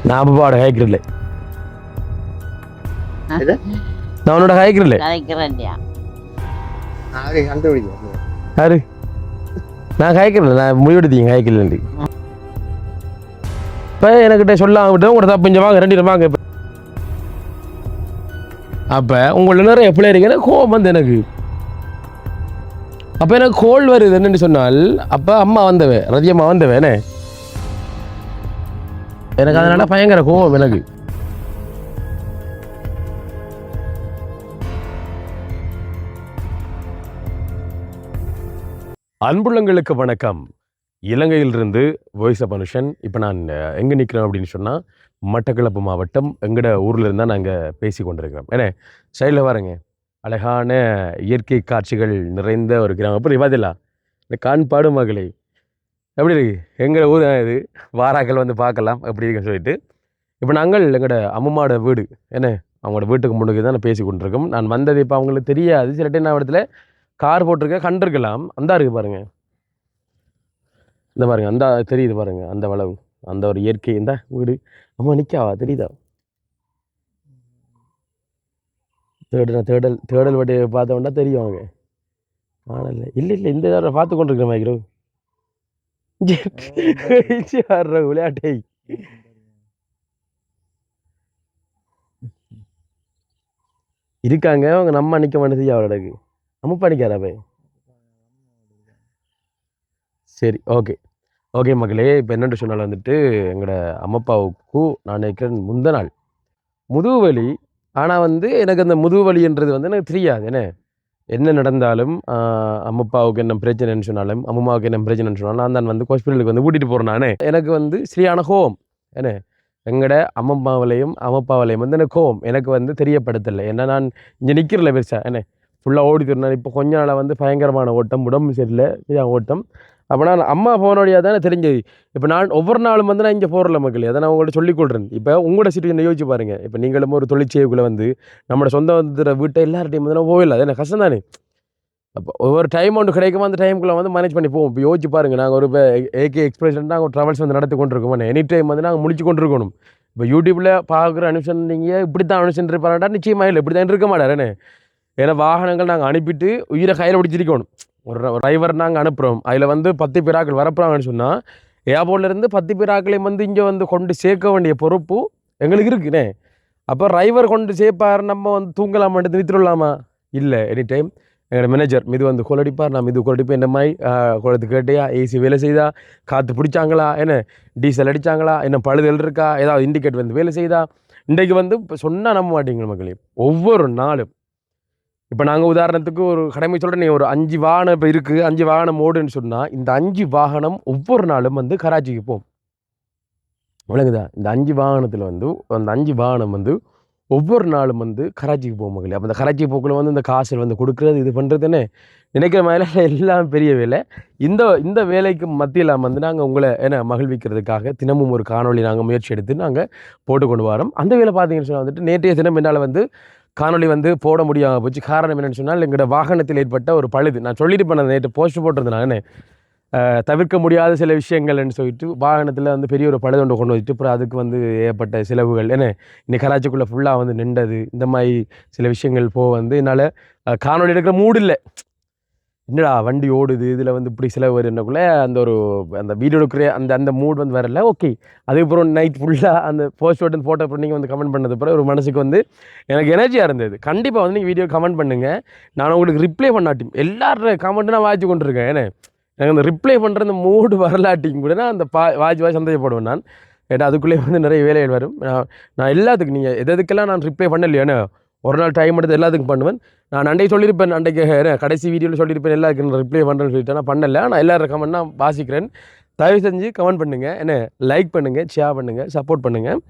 நான் அம்மாவோட காய்க்கிறல, நான் உன்னோட காய்க்கிறல. யாரு நான் காய்க்கிறல, நான் முடிவெடுத்தீங்க காய்க்கல. இப்போ எனக்கிட்ட சொல்லாம விட்டு உங்களோட தப்பு வாங்க 2 வாங்க. இப்போ அப்போ உங்கள நிறைய எப்படி இருக்கீங்கன்னா கோவம் வந்து எனக்கு. அப்போ எனக்கு கோல் வருது என்னன்னு சொன்னால், அப்போ அம்மா வந்தவன் ரதி அம்மா வந்தவேனே, எனக்கு அதனால பயங்கர கோவம் எனக்கு. அன்புள்ளங்களுக்கு வணக்கம். இலங்கையிலிருந்து வாய்ஸ் ஆஃப் மனுஷன். இப்போ நான் எங்கே நிற்கிறேன் அப்படின்னு சொன்னால், மட்டக்களப்பு மாவட்டம் எங்கட ஊரில் இருந்தால் நாங்கள் பேசி கொண்டிருக்கிறோம். ஏன்னா சைடில் பாருங்க, அழகான இயற்கை காட்சிகள் நிறைந்த ஒரு கிராமம். அப்படி பார்த்தீங்களா இந்த காண்பாடு மகளே எப்படி இருக்கு எங்கள் ஊர் இது. வாராக்கள் வந்து பார்க்கலாம் எப்படி இருக்குன்னு சொல்லிட்டு. இப்போ நாங்கள் எங்களோட அம்மாவோட வீடு, என்ன அவங்களோட வீட்டுக்கு முன்னுக்கு தான் நான் பேசி கொண்டிருக்கோம். நான் வந்தது இப்போ அவங்களுக்கு தெரியாது. சில டைம் நான் இடத்துல கார் போட்டிருக்கேன், கண்டிருக்கலாம். அந்த இருக்குது பாருங்க, இந்த பாருங்க அந்த தெரியுது பாருங்க, அந்த வளவு, அந்த ஒரு இயற்கை. இந்த வீடு அம்மா நிற்காவா தெரியுதா? தேடல் வட்டி பார்த்தோம்னா தெரியும் அவங்க. ஆனால் இல்லை இல்லை இந்த தடவை பார்த்து கொண்டிருக்கிற மைக்ரோ விளையாட்டை. இருக்காங்க அவங்க, நம்ம நிற்க மாட்டேது அவரோடக்கு. நம்ம பண்ணிக்காரா போய். சரி, ஓகே ஓகே மக்களே. இப்போ என்னென்று சொன்னால் வந்துட்டு எங்களோட அம்மாப்பாவுக்கு நான் நினைக்கிறேன் முந்த நாள் முதுகு வலி. ஆனால் வந்து எனக்கு அந்த முதுகு வலின்றது வந்து எனக்கு தெரியாது. என்ன நடந்தாலும் அம்மாப்பாவுக்கு என்ன பிரச்சனைன்னு சொன்னாலும், அம்மாவுக்கு என்ன பிரச்சனைன்னு சொன்னாலும் நான் தான் வந்து ஹாஸ்பிட்டலுக்கு வந்து கூட்டிகிட்டு போகிறேன். நானே எனக்கு வந்து சரியான கோவம். எங்களோட அம்மாப்பாவிலையும் வந்து எனக்கு கோவம் எனக்கு வந்து தெரியப்படுத்தலை. ஏன்னா நான் இங்கே நிற்கிறல பெருசா ஃபுல்லாக ஓடி தரணும். இப்போ கொஞ்ச நாளாக வந்து பயங்கரமான ஓட்டம், உடம்பு சரியில்லை, ஓட்டம். அப்போ நான் அம்மா போனோடையாக தானே தெரிஞ்சது. இப்போ நான் ஒவ்வொரு நாளும் வந்து நான் இங்கே போகிறல மக்களே, அதை நான் உங்கள்கிட்ட சொல்லிக் கொடுறேன். இப்போ உங்களோட சிட்டுவேஷனை யோசிச்சு பாருங்கள். இப்போ நீங்களும் ஒரு தொழிற்சேவுக்குள்ளே வந்து நம்மளோட சொந்த வந்துற வீட்டை எல்லார்டையும் வந்து நான் போகல, அது எனக்கு கஷ்டம் தானே. அப்போ ஒவ்வொரு டைம் ஒன்று கிடைக்குமோ அந்த டைமுக்குள்ளே வந்து மேனேஜ் பண்ணி போவோம். இப்போ யோசிச்சு பாருங்கள், நாங்கள் ஒரு இப்போ ஏகே எக்ஸ்பிரஸ் நாங்கள் ட்ராவல்ஸ் வந்து நடத்தி கொண்டிருக்கோம். எனி டைம் வந்து நாங்கள் முடிச்சு கொண்டிருக்கணும். இப்போ யூடியூப்பில் பார்க்குற அனுஷன் நீங்கள் இப்படி தான் அனுஷன் இருப்பாராட்டா நிச்சயமாக இல்லை, இப்படி தான் இருக்க மாட்டார். ஏன்னா வாகனங்கள் நாங்கள் அனுப்பிட்டு உயிரை கையில் பிடிச்சிருக்கணும். ஒரு டிரைவர் நாங்கள் அனுப்புகிறோம், அதில் வந்து 10 பேராக்கள் வரப்போகிறாங்கன்னு சொன்னால் ஏர்போர்ட்லேருந்து 10 பேராக்களையும் வந்து இங்கே வந்து கொண்டு சேர்க்க வேண்டிய பொறுப்பு எங்களுக்கு இருக்குண்ணே. அப்போ டிரைவர் கொண்டு சேர்ப்பார், நம்ம வந்து தூங்கலாமா நிறுத்திடலாமா? இல்லை, எனி டைம் எங்களோட மேனேஜர் மிது வந்து கொலடிப்பார், நான் மிது கொலடிப்பேன். என்ன மாதிரி குளத்து கேட்டியா, ஏசி வேலை செய்தா, காற்று பிடிச்சாங்களா, டீசல் அடித்தாங்களா, என்ன பழுதல் இருக்கா, ஏதாவது இண்டிகேட் வந்து வேலை செய்தா. இன்றைக்கு வந்து இப்போ சொன்னால் நம்ப மாட்டீங்க மக்களே, ஒவ்வொரு நாளும். இப்போ நாங்கள் உதாரணத்துக்கு ஒரு கடமை சொல்கிறேன், ஒரு 5 வாகனம் இப்போ இருக்குது, 5 வாகனம் ஓடுன்னு சொன்னால் இந்த 5 வாகனம் ஒவ்வொரு நாளும் வந்து கராச்சிக்கு போகும். விளங்குதா? இந்த 5 வாகனத்தில் வந்து அந்த 5 வாகனம் வந்து ஒவ்வொரு நாளும் வந்து கராச்சிக்கு போகும் மக்களே. அப்போ இந்த கராச்சி போக்கில் வந்து இந்த காசு வந்து கொடுக்குறது, இது பண்ணுறதுன்னு நினைக்கிற மாதிரி எல்லாம் பெரிய வேலை. இந்த வேலைக்கு மத்தியில் வந்து நாங்கள் உங்களை மகிழ்விக்கிறதுக்காக தினமும் ஒரு காணொலி நாங்கள் முயற்சி எடுத்து நாங்கள் போட்டு கொண்டு வரோம். அந்த வேலை பார்த்தீங்கன்னு சொன்னால் வந்துட்டு நேற்றைய தினம் என்னால் வந்து காணொலி வந்து போட முடியாமல் போச்சு. காரணம் என்னென்னு சொன்னால் எங்களோட வாகனத்தில் ஏற்பட்ட ஒரு பழுது. நான் சொல்லிட்டு பண்ணேன், நேற்று போஸ்ட் போட்டிருந்தேன். தவிர்க்க முடியாத சில விஷயங்கள்னு சொல்லிட்டு வாகனத்தில் வந்து பெரிய ஒரு பழுது ஒன்று கொண்டு வச்சுட்டு அப்புறம் அதுக்கு வந்து ஏற்பட்ட செலவுகள் இன்னைக்கு கராச்சிக்குள்ளே ஃபுல்லாக வந்து நின்றது, இந்த மாதிரி சில விஷயங்கள் போக வந்து என்னால் காணொலி எடுக்கிற மூடு இல்லை. என்னடா வண்டி ஓடுது, இதில் வந்து இப்படி செலவு வருன்னக்குள்ளே அந்த வீடியோ எடுக்கிற அந்த மூட் வந்து வரல. ஓகே, அதுக்கப்புறம் நைட் ஃபுல்லாக அந்த போஸ்ட் போட்டு ஃபோட்டோ அப்புறம் நீங்கள் வந்து கமெண்ட் பண்ணது அப்புறம் ஒரு மனசுக்கு வந்து எனக்கு எனர்ஜியாக இருந்தது. கண்டிப்பாக வந்து நீங்கள் வீடியோ கமெண்ட் பண்ணுங்கள், நான் உங்களுக்கு ரிப்ளை பண்ணாட்டியும் எல்லாரோட கமெண்ட்டு நான் வாட்சி கொண்டிருக்கேன். எனக்கு அந்த ரிப்ளை பண்ணுற அந்த மூடு வரலாட்டியும் கூட நான் அந்த வாட்சி சந்தேகப்படுவேன் நான். ஏன்னா அதுக்குள்ளேயே வந்து நிறைய வேலைகள் வரும். நான் எல்லாத்துக்கும் நீங்கள் எதுக்கெல்லாம் நான் ரிப்ளை பண்ணலையே, ஒரு நாள் டைம் எடுத்து எல்லாத்துக்கும் பண்ணுவேன். நான் அன்றைக்கு சொல்லியிருப்பேன், அன்றைக்கு கடைசி வீடியோவில் சொல்லியிருப்பேன் எல்லாருக்கும் நான் ரிப்ளை பண்ணுறேன்னு சொல்லிட்டு நான் பண்ணலை. நான் எல்லாரும் கமெண்ட் நான் வாசிக்கிறேன். தயவு செஞ்சு கமெண்ட் பண்ணுங்கள், லைக் பண்ணுங்கள், ஷேர் பண்ணுங்கள், சப்போர்ட் பண்ணுங்கள்.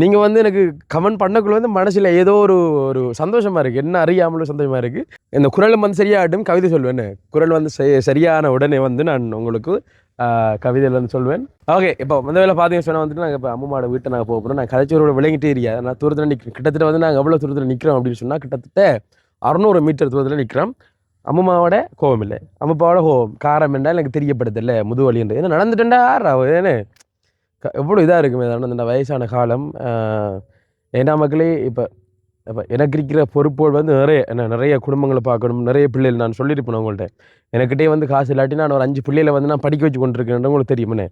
நீங்கள் வந்து எனக்கு கமெண்ட் பண்ணக்குள்ள வந்து மனசில் ஏதோ ஒரு சந்தோஷமாக இருக்குது, என்ன அறியாமலும் சந்தோஷமாக இருக்குது. இந்த குரலும் வந்து சரியாகட்டும் கவிதை சொல்வேன். குரல் வந்து சரியான உடனே வந்து நான் உங்களுக்கு கவிதையில் வந்து சொல்வேன். ஓகே, இப்போ அந்த வேலை பார்த்தீங்கன்னு சொன்னால் வந்துட்டு நாங்கள் இப்போ அம்மாவோட வீட்டை நாங்கள் போக போகிறோம். நான் கலைச்சோரோட விளங்கிட்டே ஏரியா, நான் தூரத்தில் நிற்கிறேன். கிட்டத்தட்ட வந்து நாங்கள் எவ்வளோ தூரத்தில் நிற்கிறோம் அப்படின்னு சொன்னால் கிட்டத்தட்ட 600 மீட்டர் தூரத்தில் நிற்கிறோம். அம்மாவோட கோவம் இல்லை, அம்மாப்பாவோட கோவம் காரம் என்றால் எனக்கு தெரியப்படுதில்லை முதுவலி என்று. ஏன்னா நடந்துட்டேன்டா எவ்வளோ இதாக இருக்குமே தானே இந்த வயசான காலம். ஏன்னா மக்களே இப்போ அப்போ எனக்கு இருக்கிற பொறுப்புகள் வந்து நிறைய என்ன நிறைய குடும்பங்களை பார்க்கணும், நிறைய பிள்ளைகள் நான் சொல்லியிருப்பேன் உங்கள்கிட்ட. எனக்கிட்டே வந்து காசு இல்லாட்டி நான் ஒரு 5 பிள்ளைகளை வந்து நான் படிக்க வச்சு கொண்டிருக்கேன் உங்களுக்கு தெரியுமே.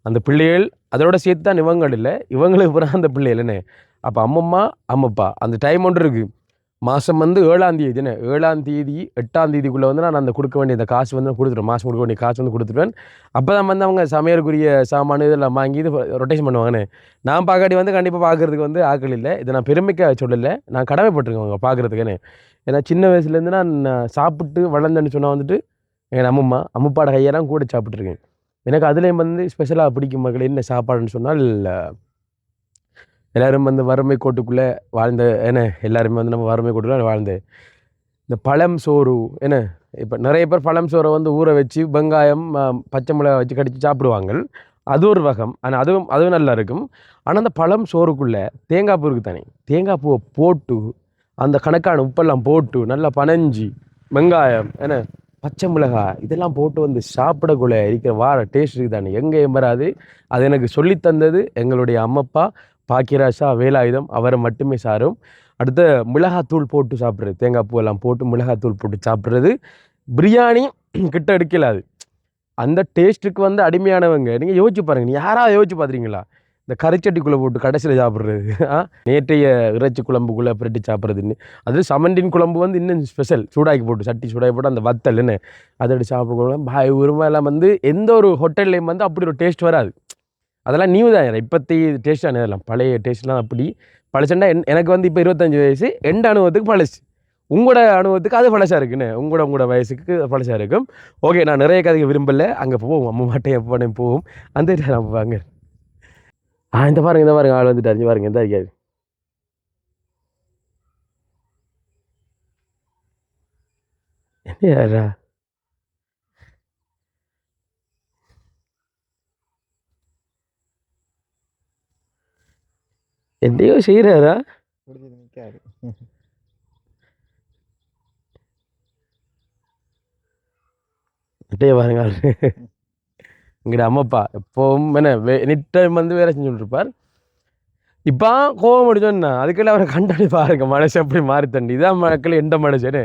அந்த பிள்ளைகள் அதோட சேர்த்து தான் இவங்கள் இல்லை, இவங்களுக்கு பிறகு அந்த பிள்ளைகள் என்ன. அப்போ அம்மம்மா அம்மப்பா அந்த டைம் ஒன்று இருக்குது. மாதம் வந்து 7ஆம் தேதி என்ன 7ஆம் தேதி 8ஆம் தேதிக்குள்ளே வந்து நான் அந்த கொடுக்க வேண்டிய அந்த காசு வந்து கொடுத்துருவேன். மாதம் கொடுக்க வேண்டிய காசு வந்து கொடுத்துருவேன். அப்போ தான் வந்து அவங்க சமையலுக்குரிய சாமான் இதெல்லாம் வாங்கி இது ரொட்டேஷன் பண்ணுவாங்கன்னு. நான் பார்க்காட்டி வந்து கண்டிப்பாக பார்க்குறதுக்கு வந்து ஆக்கள் இல்லை. இதை நான் பெருமைக்காக சொல்லலை, நான் கடமைப்பட்டிருக்கேன் அவங்க பார்க்குறதுக்குன்னு. ஏன்னா சின்ன வயசுலேருந்து நான் சாப்பிட்டு வளர்ந்தேன்னு சொன்னால் வந்துட்டு எங்கள் அம்மம்மா அம்மப்பாட கையெல்லாம் கூட சாப்பிட்ருக்கேன். எனக்கு அதுலேயும் வந்து ஸ்பெஷலாக பிடிக்கும் மக்கள் என்ன சாப்பாடுன்னு சொன்னால், எல்லோரும் வந்து வறுமை கோட்டுக்குள்ளே வாழ்ந்த என்ன எல்லாருமே வந்து நம்ம வறுமை கோட்டுக்குள்ளே வாழ்ந்து இந்த பழம் சோறு என்ன இப்போ நிறைய பேர் பழம் சோறை வந்து ஊற வச்சு வெங்காயம் பச்சை மிளகாய் வச்சு கடித்து சாப்பிடுவாங்க. அது ஒரு வகம். ஆனால் அதுவும் நல்லா இருக்கும். ஆனால் அந்த பழம் சோறுக்குள்ளே தேங்காய் பூ இருக்குது தானே, தேங்காய் பூவை போட்டு அந்த கணக்கான உப்பெல்லாம் போட்டு நல்லா பனஞ்சி வெங்காயம் என்ன பச்சை மிளகாய் இதெல்லாம் போட்டு வந்து சாப்பிடக்குள்ள இருக்கிற வார டேஸ்ட் இருக்குது தானே, எங்கேயும் வராது. அது எனக்கு சொல்லித்தந்தது எங்களுடைய அம்மப்பா பாக்கியராஜா வேலாயுதம், அவரை மட்டுமே சாரும். அடுத்த மிளகாத்தூள் போட்டு சாப்பிட்றது, தேங்காய் பூவெல்லாம் போட்டு மிளகாத்தூள் போட்டு சாப்பிட்றது பிரியாணி கிட்ட எடுக்கலாது. அந்த டேஸ்ட்டுக்கு வந்து அடிமையானவங்க. நீங்கள் யோசிச்சு பாருங்கள், நீ யாராவது யோசிச்சு பார்த்துறீங்களா இந்த கறிச்சட்டிக்குள்ளே போட்டு கடைசியில் சாப்பிட்றது? நேற்றைய இறைச்சி குழம்புக்குள்ளே புரட்டி சாப்பிட்றதுன்னு. அது சமண்டின் குழம்பு வந்து இன்னும் ஸ்பெஷல், சூடாக்கி போட்டு சட்டி சூடாக்கி போட்டு அந்த வத்தல்னு அதை எடுத்து சாப்பிட பாய் உரிமையெல்லாம் வந்து எந்த ஒரு ஹோட்டல்லையும் வந்து அப்படி ஒரு டேஸ்ட் வராது. அதெல்லாம் நியூ தான், இப்போத்தி டேஸ்ட்டான இதெல்லாம் பழைய டேஸ்ட்லாம் அப்படி பழசண்டா. எனக்கு வந்து இப்போ 25 வயசு, எந்த அனுபவத்துக்கு பழசு, உங்களோட அனுபவத்துக்கு அது பழசாக இருக்குன்னு, உங்களோட வயசுக்கு பழசாக இருக்கும். ஓகே, நான் நிறைய கதைக்கு விரும்பலை, அங்கே போவோம் அம்மா மாட்டையும் எப்போ போவோம் அந்த வாங்க. இந்த பாருங்க ஆள் வந்துட்டு பாருங்க எந்த இருக்காது. என்ன யாரா என்னையோ செய்கிறாரா? கிட்டே பாருங்க எங்கட அம்மப்பா எப்போவும் என்ன எனிட் டைம் வந்து வேலை செஞ்சுட்ருப்பார். இப்போ கோவம் முடிச்சோன்னா அதுக்கெல்லாம் அவரை கண்டாடி பாருங்க மனுஷன் எப்படி மாறி தண்டி. இதான் மக்கள் எந்த மனுஷனே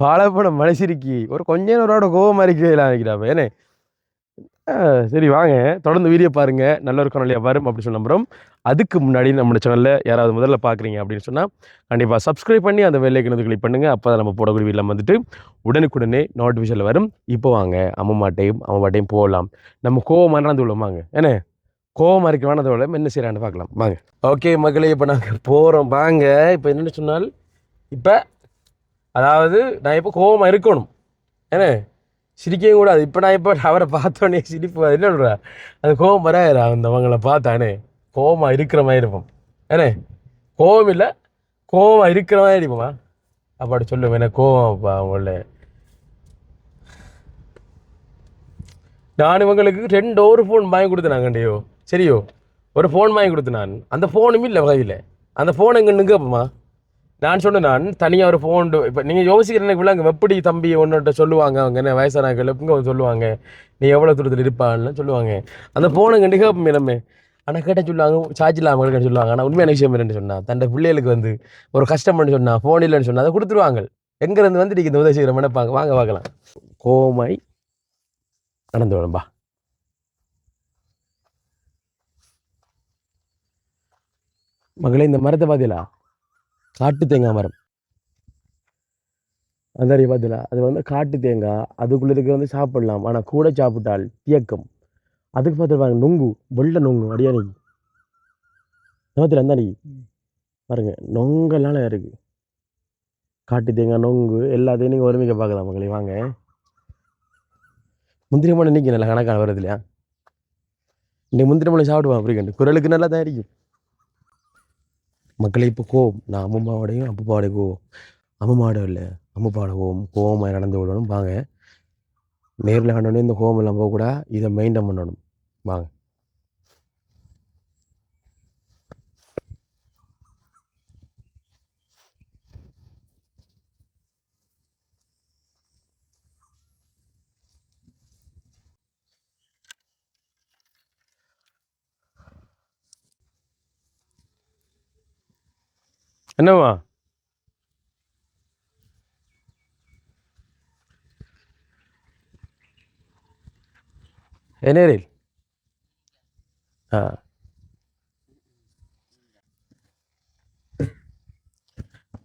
பாலப்படம் மனுஷிருக்கி ஒரு கொஞ்ச நேரோட கோவம் அறிக்கையெல்லாம் வைக்கிறாப்ப ஏன்னே. சரி வாங்க தொடர்ந்து வீடியோ பாருங்கள், நல்ல ஒரு காணொலியாக வரும் அப்படி சொல்ல நம்புகிறோம். அதுக்கு முன்னாடி நம்ம சேனலில் யாராவது முதல்ல பார்க்குறீங்க அப்படின்னு சொன்னால் கண்டிப்பாக சப்ஸ்கிரைப் பண்ணி அந்த வெள்ளை ஐக்கனை கிளிக் பண்ணுங்கள். அப்போ தான் நம்ம போடக்கூடிய வீடியோ வந்துட்டு உடனுக்குடனே நோட்டிஃபிகேஷனில் வரும். இப்போ வாங்க அம்மாட்டையும் போகலாம். நம்ம கோவமாக நடந்து விடுவாங்க ஏன்னா கோவமாக இருக்கிறவானதோட என்ன செய்யறான்னு பார்க்கலாம் வாங்க. ஓகே மக்களே, இப்போ நாங்கள் போகிறோம் வாங்க. இப்போ என்னென்னு சொன்னால் இப்போ அதாவது நான் இப்போ கோவமாக இருக்கணும் ஏன்னா சிரிக்கவும் கூடாது. இப்போ நான் இப்போ அவரை பார்த்தோன்னே சிரிப்பு என்ன சொல்கிறா, அது கோவம் வராயிரா அவங்கள பார்த்தானே கோவமாக இருக்கிற மாதிரி இருப்போம் ஏன்னே. கோவம் இல்லை, கோவமாக இருக்கிற மாதிரி இருப்போமா அப்பாடி சொல்லுவேன். எனக்கு கோவம்ப்பா உங்கள. நான் இவங்களுக்கு 2 ஒரு ஃபோன் வாங்கி கொடுத்தேனாங்கண்டையோ சரியோ, ஒரு ஃபோன் வாங்கி கொடுத்தேன் நான். அந்த ஃபோனும் இல்லை வகையில், அந்த ஃபோன் எங்கே நிற்கப்போமா. நான் சொன்னேன் நான் தனியாக ஒரு ஃபோன். இப்போ நீங்கள் யோசிக்கிறேன் விழாங்க எப்படி தம்பி ஒன்றுட்ட சொல்லுவாங்க அவங்க என்ன வயசானாக்கள் எப்பங்க சொல்லுவாங்க நீ எவ்வளோ தூரத்தில் இருப்பான்னு சொல்லுவாங்க. அந்த ஃபோனை கண்டிப்பாக மேலமே ஆனால் கேட்டால் சொல்லுவாங்க சார்ஜ் இல்லாமல் சொல்லுவாங்க. ஆனால் உண்மையான விஷயம் என்னென்னு சொன்னால் தன்னை பிள்ளைகளுக்கு வந்து ஒரு கஷ்டம்னு சொன்னால் ஃபோன் இல்லைன்னு சொன்னால் அதை கொடுத்துருவாங்க. எங்கேருந்து வந்து நீங்கள் இந்த உதவி செய்கிற நினைப்பாங்க. வாங்க பார்க்கலாம். கோமாய் நடந்து வேணும்பா மகளே. இந்த மரத்தை பார்த்தீங்களா, காட்டு தேங்காய் மரம். அந்த பார்த்தீங்களா, அது வந்து காட்டு தேங்காய். அதுக்குள்ளே இருக்க வந்து சாப்பிடலாம், ஆனால் கூட சாப்பிட்டால் தியக்கம். அதுக்கு பார்த்துருப்பாங்க நொங்கு, வெள்ளை நொங்கு அடியானி நோத்தில் அந்த அன்னைக்கு பாருங்க நொங்கெல்லாம் இருக்குது. காட்டு தேங்காய் நொங்கு எல்லாத்தையும் நீங்கள் ஒருமிக்க பார்க்கலாம் மகளே. வாங்க முந்திரி மலை நிற்க நல்லா கணக்கான வருது இல்லையா. இன்னைக்கு முந்திரி மலை சாப்பிடுவான் அப்படி கண்டு குரலுக்கு நல்லா தான் இருக்கும் மக்களை. இப்போ கோவம் நான் அம்மாவோடையும் அப்பாவோடைய கோவம், அம்மாவோட இல்லை அம்மாவோட கோவமாக நடந்து விடணும் வாங்க. நேரில் கண்டோடனே இந்த கோவம் எல்லாம் போகக்கூடா, இதை மெயின்டைன் பண்ணணும் வாங்க. என்னவா என்ன ரயில் ஆ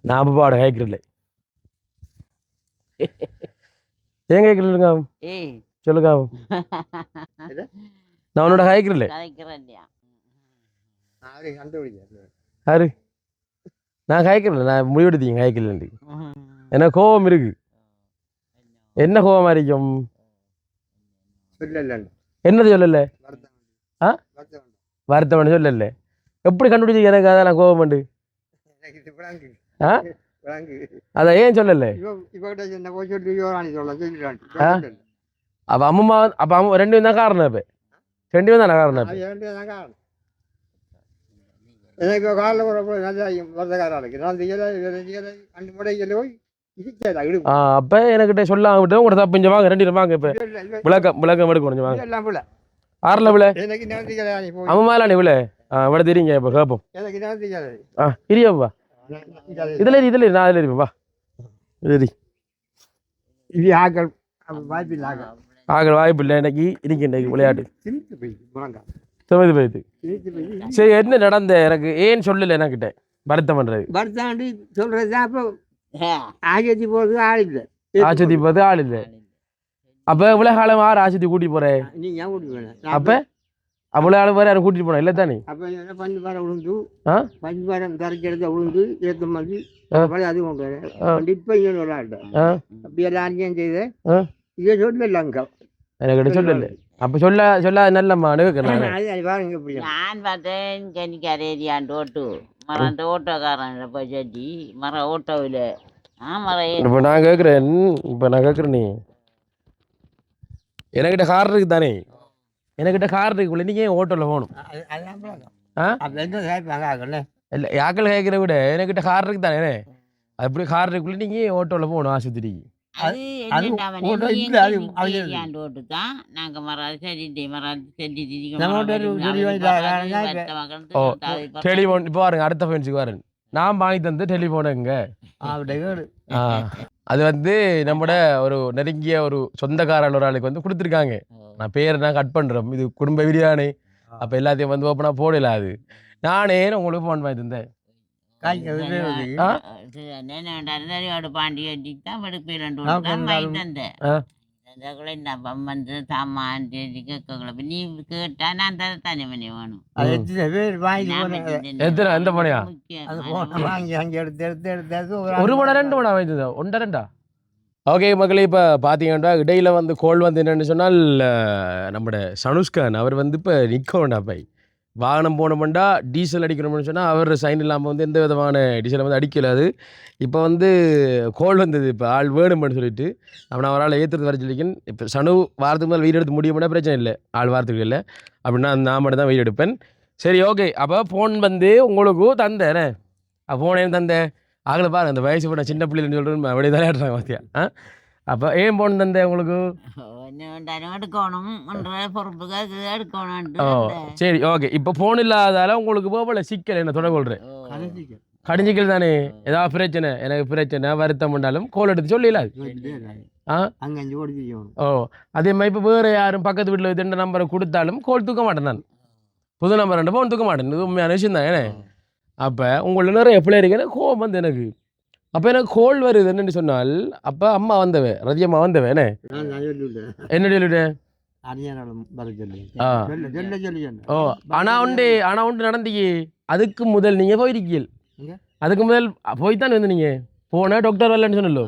நான் பாட கேட்கல ஏன் கேட்கலங்க சொல்லுங்க நான் உன்னோட கேட்கல யாரு நான் கேட்கல நான் முடிவெடுத்தீங்க கேட்கல எனக்கு கோபம் இருக்கு என்ன கோபமா இருக்கும் என்னது சொல்லல ஆ வருத்தம் சொல்லல எப்படி கண்டுபிடிச்சி எனக்கு அதான் நான் கோபம் பண்ணு ஆ அத ஏன் சொல்லல அப்ப அம்மா அப்ப அம்மா ரெண்டு தான் காரணம் இப்ப ரெண்டு தானே காரணம் அப்ப எனக்கிட்ட சொல்லாம விட்டு உங்களோட தப்பு வாங்க ரெண்டு வாங்க இப்ப விளக்கம் விளக்கம் எடுக்க கொஞ்சம் வாங்க ஆறுல விழ அம்மா மேல நீ விழ விட தெரியுங்க இப்ப கேப்போம் இரியாப்பா இதுல இதுல நான் அதுல இருப்பேன் வா சரி இது ஆக்கள் வாய்ப்பு இல்லை எனக்கு இருக்கு இன்னைக்கு விளையாட்டு சுமதி போயிட்டு சரி என்ன நடந்த எனக்கு ஏன் சொல்லல என்கிட்ட வருத்தம் பண்றது சொல்றதுதான் அப்போ ஆஜத்தி போறது ஆள் இல்லை ஆச்சத்தி போறது ஆள் இல்லை அப்ப இவ்வளவு காலம் ஆறு ஆச்சத்தி கூட்டி போறேன் நீங்க ஏன் கூட்டி போன அப்ப அவ்வளவு ஆள் வேற யாரும் கூட்டிட்டு போனோம் இல்லை தானே அப்ப பஞ்சு பாரம் விழுந்து பஞ்சு பாரம் கரைச்சி எடுத்த விழுந்து ஏற்ற மாதிரி அது கொண்டு வரேன் இப்ப இங்கே விளையாட்டேன் அப்படி எல்லாம் அஞ்சம் செய்த இதை சொல்லல அங்க எனக்கு சொல்லல அப்ப சொல்ல நல்லம்மா நான் பார்த்தேன் கனிக்கார ஏரியாண்டு ஓட்டு மரம் ஓட்டோக்காரன் போய் சொல்லி மரம் ஓட்டோவில் இப்ப நான் கேட்குறேன் நீ என்கிட்ட கார் இருக்கு தானே என்கிட்ட கார் இருக்குள்ள நீங்க ஏன் ஓட்டோல போகணும் இல்லை யாக்கள் கேட்குற விட என்கிட்ட கார் இருக்கு தானே அப்படி கார் இருக்குள்ள நீங்க ஏன் ஓட்டோல போகணும் ஆஸ்பத்திரிக்கு டெலிபோன் இப்போ பாருங்க அடுத்த ஃபேன்ஸுக்கு பாருங்க நான் வாங்கி தந்து டெலிபோனுங்க அது வந்து நம்மட ஒரு நெருங்கிய ஒரு சொந்தக்காரர் ஒரு ஆளுக்கு வந்து கொடுத்துருக்காங்க நான் பேரை நான் கட் பண்றேன் இது குடும்ப பிரியாணி அப்ப எல்லாத்தையும் வந்து ஓப்பனா போடல அது நானே உங்களுக்கு ஃபோன் வாங்கி தந்தேன் ஓகே மக்களே இப்போ பார்த்தீங்கன்னா இடையில வந்து கோல் வந்து என்னென்னு சொன்னால் நம்மட சனுஷ்கான் அவர் வந்து இப்போ நிற்க வேண்டாம் பை வாகனம் போனோம்னா டீசல் அடிக்கணும்னு சொன்னால் அவர் சைன் இல்லாமல் வந்து எந்த விதமான டீசலை வந்து அடிக்கலாது இப்போ வந்து கோல் வந்தது இப்போ ஆள் வேணும்னு சொல்லிட்டு அவனை அவரால் ஏற்றுறது வர சொல்லிக்கேன் இப்போ சனு வாரத்துக்கு முதல் வெயில் எடுத்து முடியும்னா பிரச்சனை இல்லை ஆள் வாரத்துக்கு இல்லை அப்படின்னா நான் மட்டும் தான் வெயில் எடுப்பேன் சரி ஓகே அப்போ ஃபோன் வந்து உங்களுக்கும் தந்தேனே ஃபோனையும் தந்தேன் ஆகலை பாரு அந்த வயசு போன சின்ன பிள்ளைன்னு சொல்கிறேன் அப்படியே தான் விளையாடுறாங்க பார்த்தியா அப்போ ஏன் ஃபோன் தந்தேன் உங்களுக்கு சரி ஓகே இப்போ ஃபோன் இல்லாதால உங்களுக்கு போகல சிக்கல் என்ன தொடர்பு கொள்றேன் கடிஞ்சிக்கல் தானே ஏதாவது பிரச்சனை எனக்கு பிரச்சனை வருத்தம் பண்ணாலும் கோல் எடுத்து சொல்லலாது ஓ அதே மாதிரி இப்போ வேறு யாரும் பக்கத்து வீட்டில் இந்த நம்பரை கொடுத்தாலும் கோல் தூக்க மாட்டேன் நான் புது நம்பர் ரெண்டு ஃபோன் தூக்க மாட்டேன் இது உண்மையான விஷயம் தான் ஏனே அப்போ உங்களை நிறைய எப்படி இருக்கேன்னா கோவம் வந்து எனக்கு அப்போ எனக்கு கோல் வருது என்னன்னு சொன்னால் அப்போ அம்மா வந்தவே ரதியம்மா வந்தவே என்ன என்ன சொல்லிவிட்டேன் ஓ ஆனால் உண்டு நடந்தீங்க அதுக்கு முதல் நீங்கள் போயிருக்கீள் அதுக்கு முதல் போய்த்தானே வந்து நீங்கள் போன டாக்டர் வரலன்னு சொன்னலோ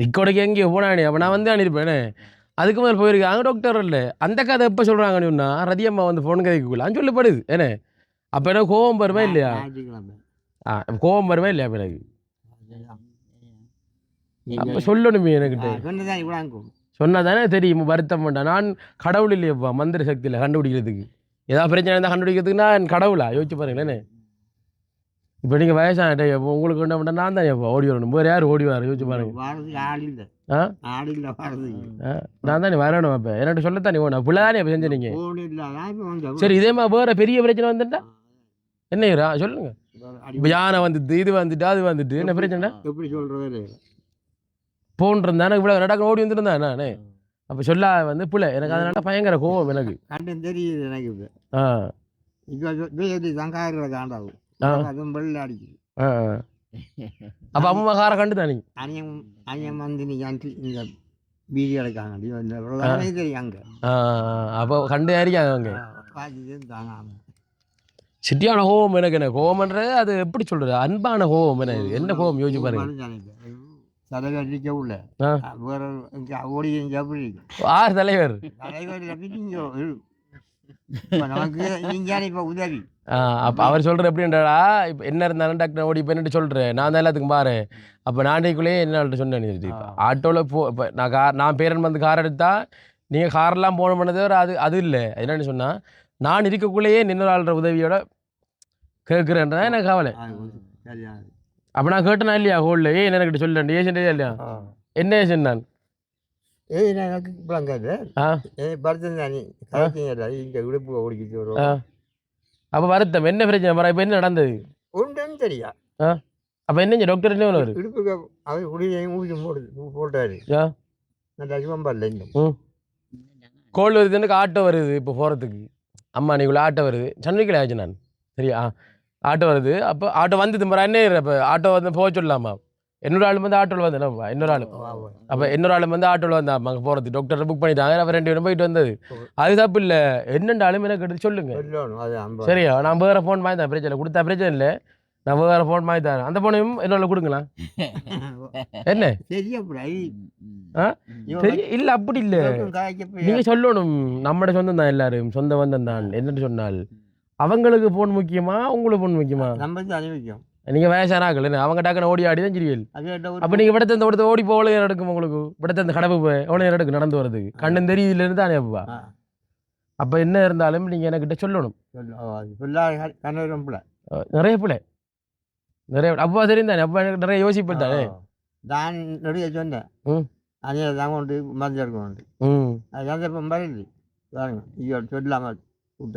இக்கோடைக்கு எங்கேயோ போனானே அப்போ நான் வந்து அனுப்பியிருப்பேனே அதுக்கு முதல் போயிருக்காங்க டாக்டர் இல்லை அந்த கதை எப்போ சொல்கிறாங்கன்னு ரதியம்மா வந்து ஃபோன் கதைக்குள்ள சொல்லப்படுது ஏன்னே அப்போ எனக்கு கோவம் வருமா இல்லையா கோவம் வருமா இல்லையா எனக்கு அப்போ சொல்லணுமே எனக்கிட்ட சொன்னா தானே தெரியும் வருத்தம் வேண்டாம் நான் கடவுள் இல்லையப்பா மந்திர சக்தியில் கண்டுபிடிக்கிறதுக்கு ஏதாவது பிரச்சனை இருந்தால் கண்டுபிடிக்கிறதுக்கு நான் கடவுளா யோசிச்சு பாருங்களேனே இப்போ நீங்கள் வயசான உங்களுக்கு என்ன பண்ண நான் தான் எப்போ ஓடி வரணும் வேறு யார் ஓடி வர யோசிச்சு பாருங்க நான் தானே வரணும் அப்போ என்கிட்ட சொல்லத்தானே ஓணும் பிள்ளை தானே இப்போ செஞ்சு நீங்கள் சரி இதே மாதிரி வேறு பெரிய பிரச்சனை வந்துட்டா என்ன ஈரா சொல்லுங்க. இப்போ யானை வந்துட்டு இது வந்துட்டு அது வந்துட்டு என்ன பிரச்சனை? எப்படி சொல்றது போன் இருந்தானே இவ்வளோ நடக்க ஓடி வந்துருந்தேன் நான். அப்போ சொல்ல வந்து பிள்ளை எனக்கு அதனால பயங்கர கோவம் எனக்கு. கண்டு தெரியுது எனக்கு இப்போ. ஆ இப்போ தங்காயிரம் காண்டாகும் அதுவும் வெள்ள அடிக்குது. அப்போ அம்மா காரை கண்டு தானே அணியம் வந்து நீ இந்த பீதி அடைக்காங்க தெரியும் அங்கே. அப்போ கண்டு யாரிக்காங்க அங்கே பார்த்து தாங்காம சிட்டியான கோவம் எனக்கு. என்ன கோவம்ன்றது அது எப்படி சொல்றது? அன்பான கோவம் என்ன? என்ன கோவம் யோசிச்சு பாருங்க. தலைவர் இருக்க உள்ள வேற ஓடி அப்படி ஆறு தலைவர் தலைவர் நமக்கு நீங்க இப்போ உதவி. அப்போ அவர் சொல்கிற எப்படின்றா இப்போ என்ன இருந்தாலும் டாக்டர் ஓடி இப்போ என்னட்டு சொல்கிறேன் நான் தான் எல்லாத்துக்கும் பாரு. அப்போ நாண்டைக்குள்ளேயே என்ன சொன்னேன் ஆட்டோவில் இப்போ நான் பேரன் வந்து கார் எடுத்தா நீங்கள் காரெல்லாம் போன பண்ணது அது இல்லை. என்னென்னு சொன்னால் நான் இருக்கக்குள்ளேயே நின்னொரு உதவியோட கேட்குறேன்றதான் எனக்கு கவலை. அப்போ நான் கேட்டேனா இல்லையா ஹோல்ல என்ன கிட்ட சொல்லேன் ஏஜென்ட் இல்லையா என்ன ஏஜென்ட் நான் எனக்கு விடுப்பு ஓடிக்கிட்டு வரும். அப்போ வருத்தம் என்ன பிரச்சனை வர இப்போ என்ன நடந்தது ஒன்றுன்னு தெரியா. அப்போ என்ன டாக்டர் என்ன வருவார் இடுப்புக்கு அவர் குடியையும் ஊசி போட்டாரு இல்லை இன்னும் கோல் வருது எனக்கு ஆட்டோ வருது இப்போ போகிறதுக்கு. அம்மா நீக்குள்ள ஆட்டோ வருது சன்னிக்கலை ஆச்சு நான் சரியா ஆட்டோ வருது. அப்போ ஆட்டோ வந்தது மரம் என்ன இப்போ ஆட்டோ வந்து போக சொல்லலாமா? இன்னொரு ஆள் வந்து ஆட்டோவில் வந்தேன் இன்னொரு ஆள். அப்போ இன்னொரு ஆள் வந்து ஆட்டோவில் வந்தா அங்கே போகிறது டாக்டர் புக் பண்ணிட்டாங்க. அப்போ 2 பேரும் போயிட்டு வந்தது அது தப்பு இல்லை. என்னென்றாலும் எனக்கு எடுத்து சொல்லுங்க சரியா. நான் வேறு ஃபோன் வாங்கி தான் பிரச்சனை கொடுத்தா பிரச்சனை இல்லை. நான் வேறு ஃபோன் வாங்கி தரேன். அந்த ஃபோனையும் என்னோட கொடுங்களா என்ன சரி இல்லை அப்படி இல்லை. நீங்கள் சொல்லணும் நம்மட சொந்தம் தான் எல்லாரும் சொந்த வந்தம் தான். என்னென்னு சொன்னால் அவங்களுக்கு ஃபோன் முக்கியமா உங்களுக்கு ஃபோன் முக்கியமா? முக்கியம். நீங்கள் வயசானாக்கள் என்ன அவங்க டக்குன்னு ஓடி ஆடி தான் சிரியல். அப்போ நீங்கள் விடத்த இந்த ஓடி போகல நடக்கும் உங்களுக்கு விடத்த இந்த கடவு போய் எவ்வளோ நடக்கும் நடந்து வர்றதுக்கு கண்ணன் தெரியுதுலேருந்து தானே அப்பா. அப்போ என்ன இருந்தாலும் நீங்கள் என்கிட்ட சொல்லணும். நிறைய பிள்ளை நிறைய அப்பா தெரியும் தானே. அப்பா எனக்கு நிறைய யோசிப்பேன் தானே. நான் நிறைய சொன்னேன் அதே தான் கொண்டு மருந்து எடுக்கணும். அது சந்தர்ப்பம் வருது பாருங்க சொல்லாமல்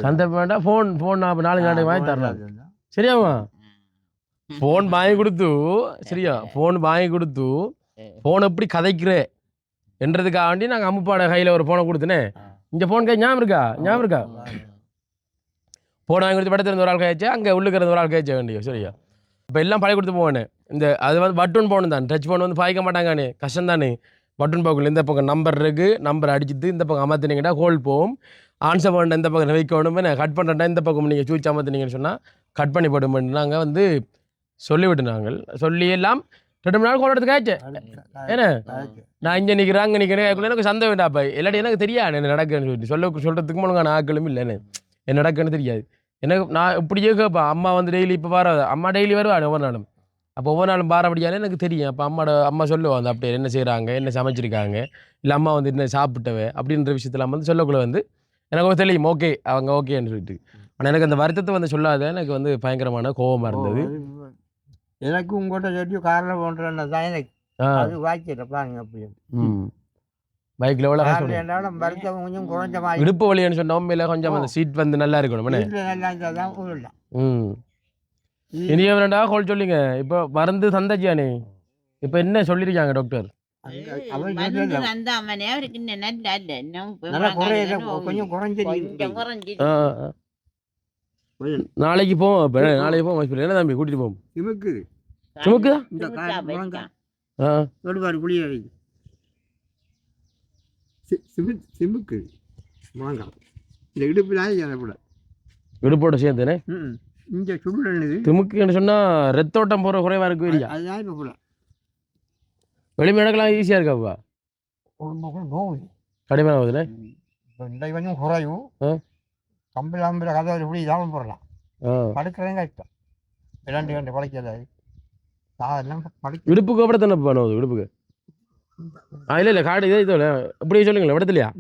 சந்தர்ப்பம் வேண்டாம். ஃபோன் நான் 4 நாளைக்கு வாங்கி தரலாம் சரியாமா? ஃபோன் வாங்கி கொடுத்து சரியா ஃபோன் வாங்கி கொடுத்து ஃபோன் எப்படி கதைக்கிற என்றதுக்காக வேண்டி நாங்கள் அம்மாப்பாட கையில் ஒரு ஃபோனை கொடுத்தனே. இந்த ஃபோன் கை ஞாபகம் இருக்கா ஃபோன் வாங்கி கொடுத்து படத்தில் ஒரு ஆள் கழிச்சா அங்கே உள்ளுக்கிறது ஒரு ஆள் கழிச்ச வேண்டிய சரியா. இப்போ எல்லாம் பழைய கொடுத்து போவேனே. இந்த அது வந்து பட்டன் ஃபோன் தான் டச் ஃபோன் வந்து பாய்க்க மாட்டாங்கானே கஷ்டம் தானே. பட்டன் போக்குள்ள இந்த பக்கம் நம்பர் இருக்குது நம்பர் அடிச்சுட்டு இந்த பக்கம் அமர்த்தினீங்கன்னா கோல் போகும். ஆன்சர் பண்ண இந்த பக்கம் வைக்கணும் கட் பண்ணுறா இந்த பக்கம் நீங்கள் சூச்சு அமர்த்தினீங்கன்னு சொன்னால் கட் பண்ணி போட்டு நாங்கள் வந்து சொல்லிவிட்டு நாங்கள் சொல்லி எல்லாம் 2 நாள் கோல் எடுத்து காய்ச்சேன். ஏன்னா நான் இங்கே நிற்கிறேன் அங்கே நிற்கிறேன் எனக்கு சந்தேகம் வேண்டாப்பா இல்லாட்டி எனக்கு தெரியாது என்ன நடக்குன்னு சொல்கிறதுக்கு முழுங்கான ஆக்களும் இல்லை என்ன நடக்குன்னு தெரியாது எனக்கு. நான் இப்படியே கேட்பேன் அம்மா வந்து டெய்லி இப்போ வர அம்மா டெய்லி வருவாங்க ஒவ்வொரு நாளும். அப்போ ஒவ்வொரு நாளும் பாரபடியாலே எனக்கு தெரியும். அப்போ அம்மா சொல்லுவாங்க அப்படியே என்ன செய்கிறாங்க என்ன சமைச்சிருக்காங்க இல்லை அம்மா வந்து என்ன சாப்பிட்டவ அப்படின்ற விஷயத்தில் வந்து சொல்லக்குள்ள வந்து எனக்கு தெரியும் ஓகே அவங்க ஓகேன்னு சொல்லிட்டு. ஆனால் எனக்கு அந்த வருத்தத்தை வந்து சொல்லாத எனக்கு வந்து பயங்கரமான கோபமாக இருந்தது. எனக்கு உங்கள்கிட்ட சொல்லி காரில் போன்றேன்னா தான் எனக்கு அது வாய்ச்சிட்டேன் பாருங்க அப்படின்னு பைக்கில் எவ்வளோ வருத்தம் கொஞ்சம் குறைஞ்ச இடுப்பு வலின்னு சொன்ன உண்மையில கொஞ்சம் அந்த சீட் வந்து நல்லா இருக்கணும். நல்லா இருந்தால் தான் ஊரில் இனிய வேண்டா கோல் சொல்லிங்க. இப்போ மருந்து தந்தாச்சியானே இப்போ என்ன சொல்லியிருக்காங்க டாக்டர்? கொஞ்சம் குறைஞ்சி நாளைக்கு போவோம். இப்போ நாளைக்கு போவோம் ஹாஸ்பிட்டல் என்ன தம்பி கூட்டிகிட்டு போவோம். சுமுக்குதா புளிய சிமுக்கு முழங்கால் இந்த இடுப்பு இடுப்போட சேர்ந்தேனே இங்கே சுடுது திமுக்குன்னு சொன்னால் ரத்தோட்டம் போகிற குறைவாக இருக்கு ஏரியா. அதுதான் இப்போ போல வெளியே நடக்கலாம் ஈஸியாக இருக்காப்பா கடுமையான ஆகுதுண்ணே. இப்போ கொஞ்சம் குறையும் கம்பில் கதை இப்படி இதாமல் போடலாம் படுக்கிறேங்க இஷ்டம் 2 படைக்காது சாதெல்லாம் படுக்க இடுப்புக்கு அப்புறம் தானே பண்ணுவது இடுப்புக்கு இல்லை காடு இதே இதோ இப்படி சொல்லுங்களேன் இடத்துலையா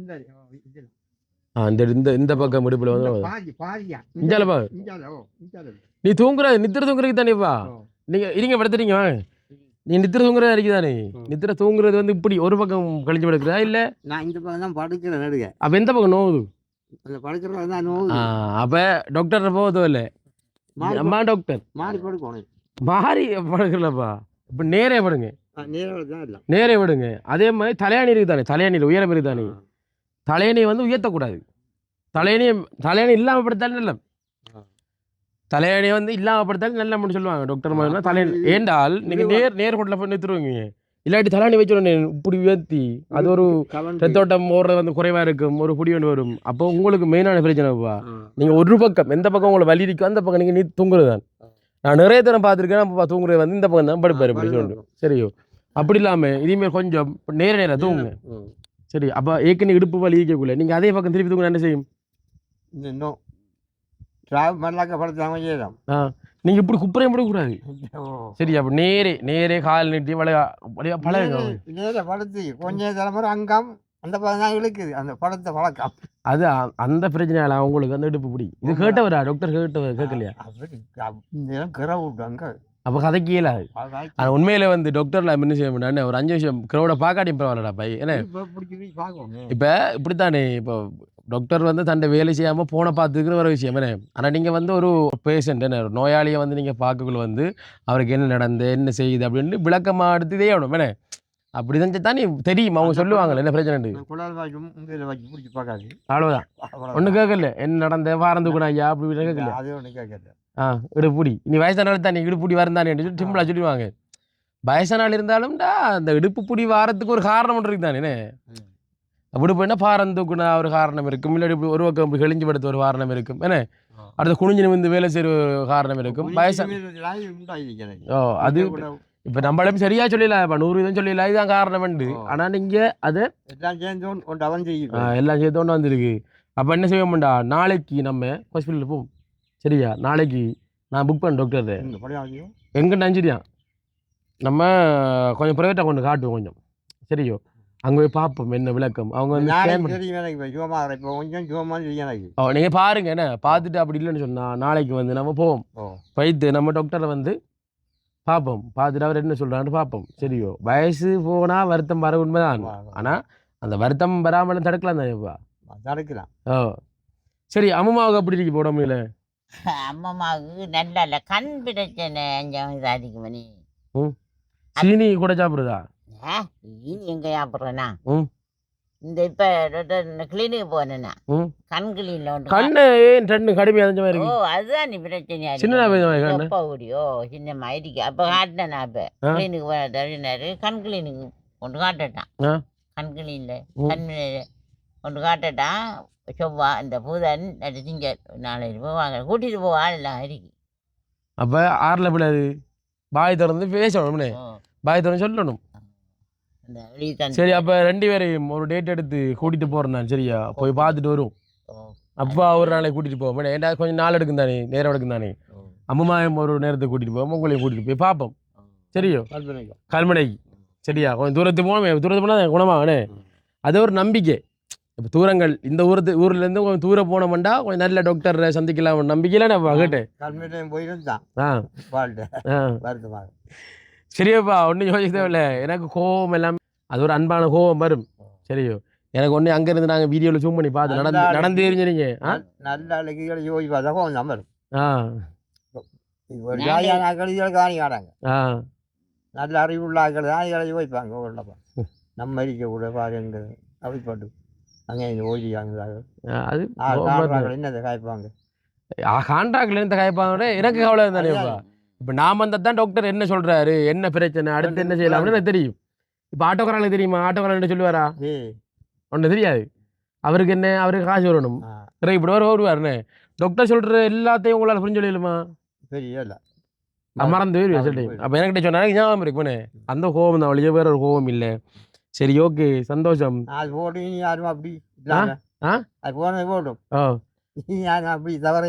இந்த பக்கம் இடுப்புல வந்து இஞ்சாலப்பா நீ தூங்குற நித்திர தூங்குறதுக்கு தானேப்பா நீங்கள் இருங்க படுத்துறீங்க வாங்க. நீ நித்திர தூங்குறதா இருக்குதானே நித்திர தூங்குறது வந்து இப்படி ஒரு பக்கம் கழிஞ்சு படுக்குறா இல்லை நான் இந்த பக்கம் தான் படுக்கிறேன் நடுங்க. அப்போ எந்த பக்கம் நோவுது அந்த படுக்கிறது தான் நோவுது. அப்போ டாக்டர் போவதோ இல்லை அம்மா டாக்டர் மாறி கொடுக்கணும். மாறி படுக்கலப்பா. இப்போ நேரே படுங்க, நேரம் தான் இல்லை. நேரே விடுங்க. அதே மாதிரி தலையணி இருக்குதானே, தலையணியில் உயரம் இருக்குதானே, தலையணி வந்து உயர்த்தக்கூடாது. தலையணி இல்லாமல் படுத்தாலும் நல்ல, தலையணி வந்து இல்லாமல் படுத்தாலும் நல்ல மட்டும் சொல்லுவாங்க டாக்டர் மாதிரி. தலையணி ஏண்டால் நீங்கள் நேர் கொட்டில் போய் நிறுத்துருவீங்க. இல்லாட்டி தலையணி வச்சுருந்தே இப்படி உயர்த்தி அது ஒரு ரத்தோட்டம் ஓடுறது வந்து குறைவாக இருக்கும், ஒரு புடி ஒன்று வரும். அப்போ உங்களுக்கு மெயினான பிரச்சனைப்பா, நீங்கள் ஒரு பக்கம் எந்த பக்கம் உங்களை வலி இருக்கோ அந்த பக்கம் நீங்கள் தூங்குறது தான். நான் நிறைய தரம் பார்த்துருக்கேன், நம்ம தூங்குறது வந்து இந்த பக்கம் தான் படுப்பாரு இப்படி சொல்லணும். சரியோ, அப்படி இல்லாமல் இதேமாரி கொஞ்சம் நேர தூங்குங்க. சரி, அப்போ ஏற்கனவே இடுப்பு வலி இருக்கக்குள்ள நீங்கள் அதே பக்கம் திருப்பி தூங்க என்ன செய்யும்? இன்னும் டிராவல் பண்ணலாக்க படுத்தாம செய்யலாம். நீங்கள் இப்படி குப்புறையும் படக்கூடாது. சரி, அப்போ நேரே கால் நீட்டி பழக நேர படுத்து கொஞ்சம் தலைமுறை அங்கம் அந்த படம் தான் இழுக்குது, அந்த படத்தை பழக்கம். அது அந்த பிரச்சனையால அவங்களுக்கு அந்த இடுப்பு பிடி. இது கேட்டவரா டாக்டர்? கேட்கலையா? கிற விட்டாங்க. அப்போ கதைக்கு இயலாது. ஆனால் உண்மையில வந்து டாக்டரில் என்ன செய்ய முடியாது, ஒரு 5 விஷயம் க்ரௌட பார்க்காட்டியும் பரவாயில்லடா பை. ஏன்னா இப்போ இப்படித்தானே, இப்போ டாக்டர் வந்து தன்னை வேலை செய்யாமல் போன பார்த்துக்கிற ஒரு விஷயம் என்ன. ஆனால் நீங்கள் வந்து ஒரு பேஷண்ட் என்ன ஒரு நோயாளியை வந்து நீங்கள் பார்க்கக்குள்ள வந்து அவருக்கு என்ன நடந்து என்ன செய்யுது அப்படின்னு விளக்கமாக எடுத்து இதே ஆகணும். என்ன அப்படி தான் தெரியும், அவங்க சொல்லுவாங்கல்ல என்ன பிரச்சனை. அவ்வளோதான், ஒன்றும் கேட்கல என்ன நடந்த வாரம் தூக்கணும் ஐயா அப்படி கேட்கல. இடுப்புடி நீ வயசான தானே இடுப்புடி வரந்தானே சொல்லி சிம்பிளா சொல்லிடுவாங்க. வயசானால் இருந்தாலும்டா அந்த இடுப்பு புடி வாரத்துக்கு ஒரு காரணம் ஒன்று இருக்கு தானே. அப்படி போயின்னா பாரம் தூக்குனா ஒரு காரணம் இருக்கும், இல்லாட்டி இப்படி ஒரு பக்கம் இப்படி கெளிஞ்சு படுத்த ஒரு காரணம் இருக்கும். என்ன அடுத்த குனிஞ்சு வந்து வேலை செய்கிற ஒரு காரணம் இருக்கும். அது இப்போ நம்மளும் சரியா சொல்லலாம், இப்போ 100 இதுவும் சொல்லலாம், இதுதான் காரணம் உண்டு. ஆனால் நீங்கள் அதை எல்லாம் சேர்த்து கொண்டு வந்துருக்கு. அப்போ என்ன செய்வோம்டா, நாளைக்கு நம்ம ஹாஸ்பிட்டலில் போவோம். சரியா, நாளைக்கு நான் புக் பண்ண டாக்டர் எங்கே நினச்சிட்டியான் நம்ம கொஞ்சம் ப்ரைவேட்டாக கொண்டு காட்டுவோம் கொஞ்சம். சரியோ, அங்கே போய் பார்ப்போம் என்ன விளக்கம். அவங்க வந்து நீங்கள் பாருங்க என்ன பார்த்துட்டு அப்படி இல்லைன்னு சொன்னால் நாளைக்கு வந்து நம்ம போவோம், போயிட்டு நம்ம டாக்டரை வந்து பார்ப்போம், பார்த்துட்டு அவர் என்ன சொல்கிறான்னு பார்ப்போம். சரியோ, வயசு போனால் வருத்தம் வர உண்மைதான், ஆனால் அந்த வருத்தம் வராமலும் தடுக்கலாம் தானேப்பா, தடுக்கலாம். சரி, அம்மாவுக்கு அப்படி இருக்கு போட முடியல? அம்மாவுக்கு நல்லா இல்லை, கண் பிரச்சனை கொஞ்சம் இதாதிக்கு மணி. சீனி கூட சாப்பிடுறதா? சீனி எங்கே சாப்பிட்றேன்னா இந்த இப்போ கிளினிக்கு போனேன்னா கண் கிளீனில் ஒன்று கண்ணு ரெண்டு கடுமையாக இருக்கு. ஓ அதுதான் நீ பிரச்சனையா சின்ன எப்போ கூடியோ சின்ன மாதிரி அப்போ காட்டினேன். இப்போ கிளீனுக்கு போனாரு, கண் கிளீனுக்கு கொண்டு காட்டட்டான், கண் கிளீனில் கண் கொண்டு காட்டட்டான். செவ்வா இந்த பூதன் திங்க நாளைக்கு போவாங்க, கூட்டிகிட்டு போவான் எல்லாம் அரிக்கு. அப்போ ஆறில் விடாது, பாய் திறந்து பேசணும், பாய் திறந்து சொல்லணும். சரி, அப்போ 2 பேரையும் ஒரு டேட் எடுத்து கூட்டிகிட்டு போகிறேன். சரியா, போய் பார்த்துட்டு வரும். அப்பா ஒரு நாளைக்கு கூட்டிகிட்டு போவோம், ஏன்டா கொஞ்சம் நாள் எடுக்கும் தானே, நேரம் எடுக்கும் தானே. அம்மாயும் ஒரு நேரத்தை கூட்டிகிட்டு போவோம், உங்களையும் கூட்டிகிட்டு போய் பார்ப்போம். சரியோ, கல்முனைக்கு. சரியா, கொஞ்சம் தூரத்துக்கு போனோம், தூரத்து போனால் குணமாகணே. அது ஒரு நம்பிக்கை. இப்போ தூரங்கள் இந்த ஊர்லேருந்து கொஞ்சம் தூரம் போனோம்டா கொஞ்சம் நல்ல டாக்டரை சந்திக்கலாம் நம்பிக்கையில் நான் கேட்டேன். சரியாப்பா, ஒன்றும் யோசிக்க தேவையில்லை. எனக்கு கோவம் எல்லாம் அது ஒரு அன்பான கோவம் வரும். சரியோ, எனக்கு ஒன்று அங்கேருந்து நாங்கள் வீடியோவில் ஜூம் பண்ணி பார்த்து நடந்து தெரிஞ்சுறீங்க. நல்ல அறிவுள்ள ஆக்கள் தான் இதை யோசிப்பாங்க. நம்ம இருக்க கூட பாருங்க அப்படிப்பட்டு அங்கே ஓடியாங்க. அது என்னதை காய்ப்பாங்க, கான்ட்ராக்ட்ல இருந்து காய்ப்பாங்க. எனக்கு கவலை தானேப்பா. இப்போ நான் வந்தால் தான் டாக்டர் என்ன சொல்கிறாரு, என்ன பிரச்சனை, அடுத்து என்ன செய்யலாம்னு எனக்கு தெரியும். இப்போ ஆட்டோக்காரங்களுக்கு தெரியுமா, ஆட்டோக்காரன் என்ன சொல்லுவாரா? ஒன்று தெரியாது. அவருக்கு என்ன, அவருக்கு காசு வரணும், இப்படி வருவாருன்னு. டாக்டர் சொல்கிற எல்லாத்தையும் உங்களால் புரிஞ்சு சொல்லிடலுமா? தெரியல, மறந்து போயிருவேன் சில டைம். அப்போ எனக்கிட்ட சொன்னாங்க ஞாபகம் இருக்குமே, அந்த கோபம் தான் வழியே, வேற ஒரு கோபம் இல்லை. சரி, ஓகே, சந்தோஷம். அது போட்டு யாரும் அப்படி அது போனது போட்டும். அப்படி தவற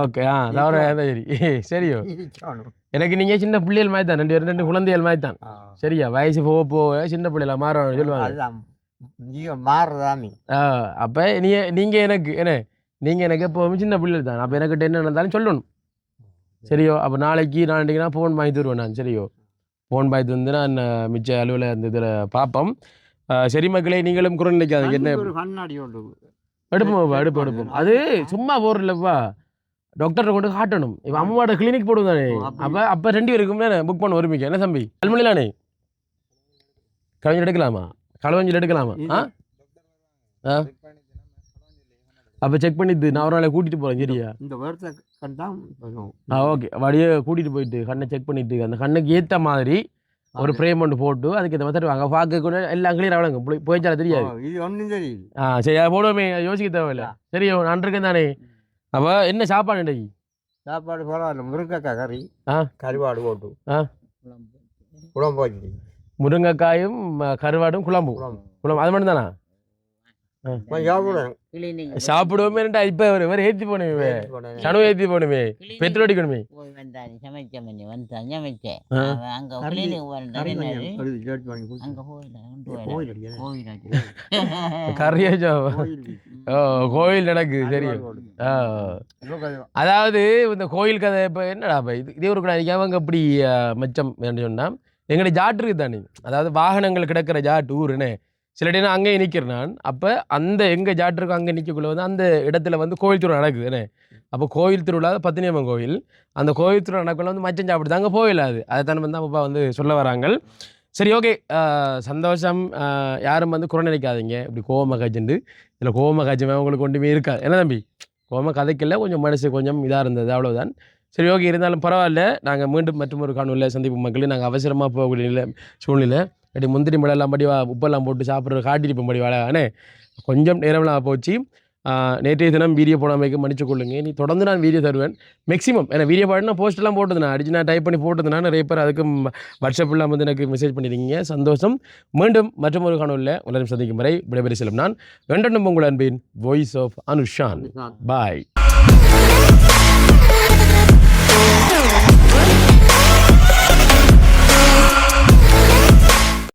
ஓகே, தவற சரி. சரியோ, எனக்கு நீங்க சின்ன பிள்ளைகள் மாதிரி தான், 2 குழந்தைகள் மாதிரி தான். சரியா, வயசு போக போக சின்ன பிள்ளைல மாறணும் சொல்லுவாங்க. மாறுறாமி. அப்ப நீங்க எனக்கு என்ன, நீங்க எனக்கு எப்போவுமே சின்ன பிள்ளைகள் தான். அப்ப எனக்கு என்ன நடந்தாலும் சொல்லணும். சரியோ, அப்போ நாளைக்கு நான் ஃபோன் வாங்கி தருவேன் நான். சரியோ, ஃபோன் வாங்கி வந்து நான் மிச்ச அலுவலில் அந்த இதில் பார்ப்போம். சரி மக்களே, நீங்களும் குரல் நினைக்காதீங்க. என்ன கண்ணாடி எடுப்போம் எடுப்போம். அது சும்மா போடுறலப்பா, டாக்டரை கொண்டு காட்டணும். இப்போ அம்மாவோட கிளினிக் போடுதானே, அப்போ 2 பேருக்கும் புக் பண்ண ஒருமிக்க என்ன தம்பி கல்மொழிலானே களவஞ்சில் எடுக்கலாமா? களவஞ்சில் எடுக்கலாமா? ஆ அப்போ செக் பண்ணிட்டு நான் ஒரு நாளை கூட்டிகிட்டு போகிறேன். சரியா? இந்த வருஷத்தை கண்டாம் ஓகே. வழியை கூட்டிகிட்டு போயிட்டு கண்ணை செக் பண்ணிட்டு அந்த கண்ணுக்கு ஏற்ற மாதிரி ஒரு ஃப்ரேம் ஒன்று போட்டு அதுக்கு இந்த மாதிரி அங்கே பார்க்க கூட எல்லாம் கிளியர் ஆகலங்க போயிச்சால தெரியாது. இது ஒன்றும் தெரியுது. சரி அதை போடுவோமே, யோசிக்க தேவையில்லை. சரியோ நான் இருக்கேன் தானே. அப்போ என்ன சாப்பாடு இன்றைக்கு? சாப்பாடு பரவாயில்ல, முருங்கைக்காய் கறி, ஆ கருவாடு போட்டு குழம்பு வச்சு, முருங்கைக்காயும் கருவாடும் குழம்பு. குழம்பு அது மட்டும் தானா? சாப்பிடுவோமே. இப்போ வேறு ஏற்றி போகணுமே, சனு ஏற்றி போகணுமே, பெட்ரோல் அடிக்கணுமே. கறியா கோயில் நடக்கு. சரி. அதாவது இந்த கோயில் கதை இப்போ என்னடா இதே ஒரு அவங்க அப்படி மச்சம் சொன்னால் எங்களுடைய ஜாட்டு இருக்குது தானே, அதாவது வாகனங்கள் கிடக்கிற ஜாட்டு ஊருன்னு சில டைம் அங்கேயே நிற்கிறேன் நான். அப்போ அந்த எங்கள் ஜாட்டிருக்கும் அங்கே நிற்கக்குள்ள வந்து அந்த இடத்துல வந்து கோயில் திருவிழா நடக்குதுன்னு. அப்போ கோயில் திருவிழா பத்தினியம்மன் கோயில், அந்த கோயில் திருவிழா நடக்குள்ள வந்து மச்சம் சாப்பிடுது அங்கே போயிடாது. அதை தானே வந்து அப்பா வந்து சொல்ல வராங்க. சரி, ஓகே, சந்தோஷம். யாரும் வந்து குறை நினைக்காதீங்க இப்படி கோவமாக காய்ச்சிண்டு. இதில் கோவமாக காய்ச்சமே அவங்களுக்கு ஒன்றுமே இருக்காது. என்ன தம்பி, கோவமாக கதைக்கல, கொஞ்சம் மனசு கொஞ்சம் இதாக இருந்தது, அவ்வளோதான். சரி, ஓகே, இருந்தாலும் பரவாயில்ல. நாங்கள் மீண்டும் மற்றும் ஒரு காணொலியில் சந்திப்பு மக்களே. நாங்கள் அவசரமாக போகக்கூடிய சூழ்நிலை அப்படி முந்திரி மிளகெல்லாம் படி உப்பெல்லாம் போட்டு சாப்பிட்ற காட்டிருப்போம் படி வாழானே கொஞ்சம் நேரம்லாம் போச்சு. நேற்றைய தினம் வீடியோ போடாமைக்கு மன்னிச்சு கொள்ளுங்க. நீ தொடர்ந்து நான் வீடியோ தருவேன் மேக்ஸிமம். ஏன்னா வீடியோ பாடினா போஸ்ட்டெல்லாம் போட்டது நான் அடிச்சு நான் டைப் பண்ணி போட்டதுனா நிறைய பேர் அதுக்கும் வாட்ஸ்அப்லாம் வந்து எனக்கு மெசேஜ் பண்ணியிருக்கீங்க. சந்தோஷம். மீண்டும் மற்றும் ஒரு காணொலியில் உலகம் சந்திக்கும் வரை விடைபெறி செல்லும் நான் வெண்டனும் உங்கள் அன்பின் வாய்ஸ் ஆஃப் அனுஷான். பாய்.